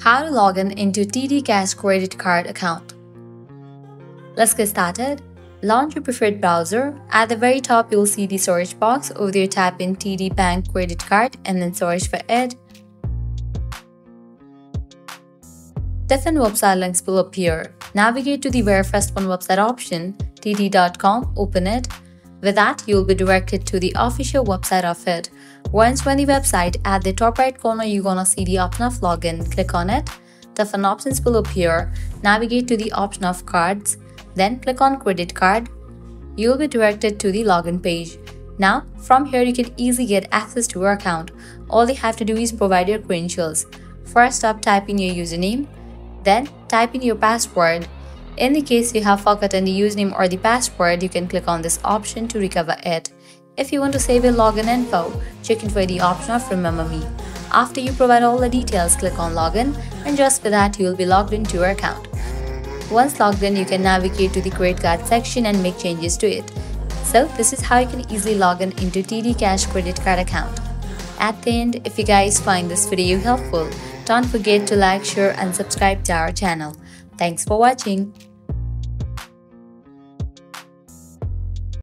How to log in into TD Cash credit card account. Let's get started. Launch your preferred browser. At the very top, you'll see the search box. Over there, type in TD Bank credit card and then search for it. Different website links will appear. Navigate to the very first one website option, td.com, open it. With that, you'll be directed to the official website of it. Once you're on the website, at the top right corner, you're gonna see the option of login. Click on it. Different options will appear. Navigate to the option of cards. Then click on credit card. You'll be directed to the login page. Now, from here, you can easily get access to your account. All you have to do is provide your credentials. First up, type in your username. Then type in your password. In the case you have forgotten the username or the password, you can click on this option to recover it. If you want to save your login info, check in for the option of Remember Me. After you provide all the details, click on Login, and just for that, you will be logged into your account. Once logged in, you can navigate to the credit card section and make changes to it. So this is how you can easily log in into TD Cash credit card account. At the end, if you guys find this video helpful, don't forget to like, share and subscribe to our channel. Thanks for watching.